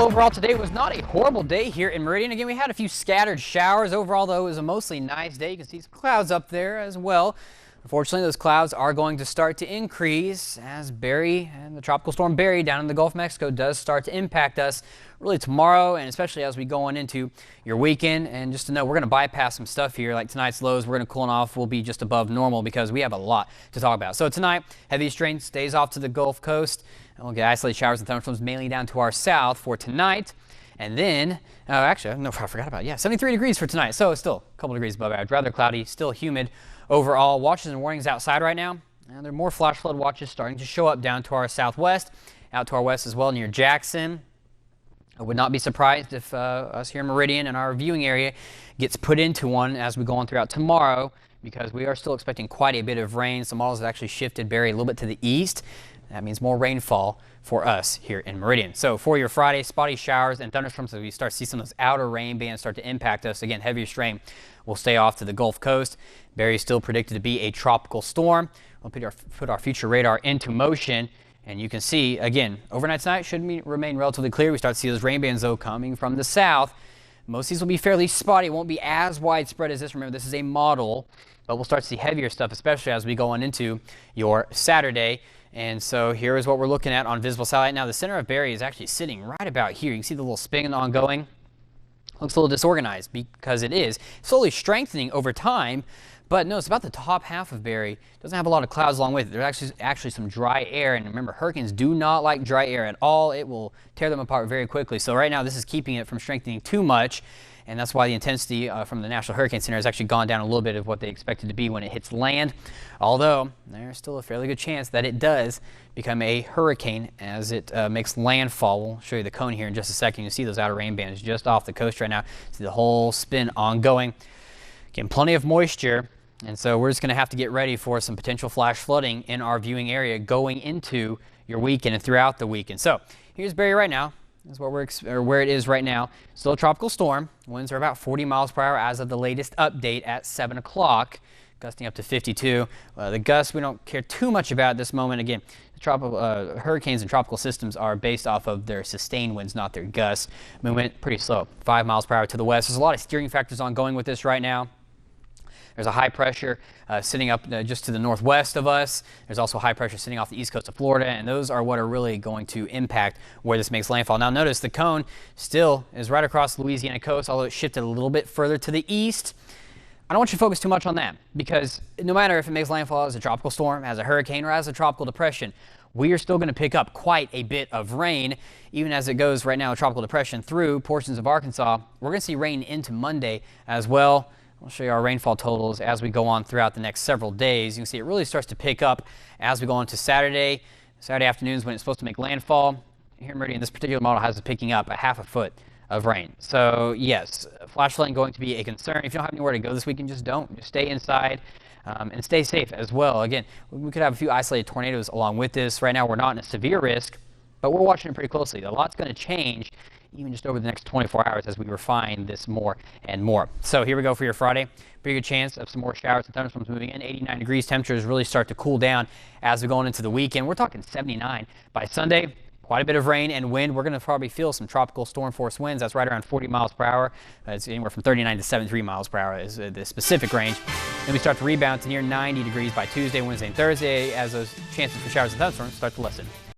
overall today was not a horrible day here in Meridian. Again, we had a few scattered showers. Overall, though, it was a mostly nice day. You can see some clouds up there as well. Unfortunately, those clouds are going to start to increase as Barry and the tropical storm Barry down in the Gulf of Mexico does start to impact us really tomorrow, and especially as we go on into your weekend. And just to know, we're going to bypass some stuff here. Like tonight's lows, we're going to cool off. We'll be just above normal because we have a lot to talk about. So tonight, heavy strain stays off to the Gulf Coast. And we'll get isolated showers and thunderstorms mainly down to our south for tonight. And then, actually, no, I forgot about it. Yeah, 73 degrees for tonight. So it's still a couple degrees above average. Rather cloudy, still humid overall. Watches and warnings outside right now. And there are more flash flood watches starting to show up down to our southwest, out to our west as well near Jackson. I would not be surprised if us here in Meridian and our viewing area gets put into one as we go on throughout tomorrow, because we are still expecting quite a bit of rain. Some models have actually shifted Barry a little bit to the east. That means more rainfall for us here in Meridian. So for your Friday, spotty showers and thunderstorms as we start to see some of those outer rain bands start to impact us. Again, heavier strain will stay off to the Gulf Coast. Barry is still predicted to be a tropical storm. We'll put our future radar into motion. And you can see, again, overnight tonight should remain relatively clear. We start to see those rain bands, though, coming from the south. Most of these will be fairly spotty. It won't be as widespread as this. Remember, this is a model, but we'll start to see heavier stuff, especially as we go on into your Saturday. And so here is what we're looking at on visible satellite. Now, the center of Barry is actually sitting right about here. You can see the little spin ongoing. Looks a little disorganized because it is slowly strengthening over time. But no, it's about the top half of Barry. It doesn't have a lot of clouds along with it. There's actually some dry air. And remember, hurricanes do not like dry air at all. It will tear them apart very quickly. So right now, this is keeping it from strengthening too much. And that's why the intensity from the National Hurricane Center has actually gone down a little bit of what they expected to be when it hits land. Although there's still a fairly good chance that it does become a hurricane as it makes landfall. We'll show you the cone here in just a second. You see those outer rain bands just off the coast right now. See the whole spin ongoing. Again, plenty of moisture. And so we're just going to have to get ready for some potential flash flooding in our viewing area going into your weekend and throughout the weekend. So here's Barry right now. Is what where it is right now. Still a tropical storm. Winds are about 40 miles per hour as of the latest update at 7 o'clock, gusting up to 52. The gusts we don't care too much about at this moment. Again, the tropical hurricanes and tropical systems are based off of their sustained winds, not their gusts. Movement pretty slow, 5 miles per hour to the west. There's a lot of steering factors ongoing with this right now. There's a high pressure sitting up just to the northwest of us. There's also high pressure sitting off the east coast of Florida, and those are what are really going to impact where this makes landfall. Now notice the cone still is right across the Louisiana coast, although it shifted a little bit further to the east. I don't want you to focus too much on that, because no matter if it makes landfall as a tropical storm, as a hurricane, or as a tropical depression, we are still going to pick up quite a bit of rain, even as it goes right now, a tropical depression through portions of Arkansas. We're going to see rain into Monday as well. I'll show you our rainfall totals as we go on throughout the next several days. You can see it really starts to pick up as we go into Saturday. Saturday afternoons when it's supposed to make landfall. Here in Meridian, this particular model has it picking up a half a foot of rain. So yes, flash flooding going to be a concern. If you don't have anywhere to go this weekend, just don't. Just stay inside and stay safe as well. Again, we could have a few isolated tornadoes along with this. Right now, we're not in a severe risk, but we're watching it pretty closely. A lot's going to change even just over the next 24 hours as we refine this more and more. So here we go for your Friday. Pretty good chance of some more showers and thunderstorms moving in. 89 degrees. Temperatures really start to cool down as we go into the weekend. We're talking 79 by Sunday. Quite a bit of rain and wind. We're going to probably feel some tropical storm force winds. That's right around 40 miles per hour. It's anywhere from 39 to 73 miles per hour is the specific range. Then we start to rebound to near 90 degrees by Tuesday, Wednesday, and Thursday as those chances for showers and thunderstorms start to lessen.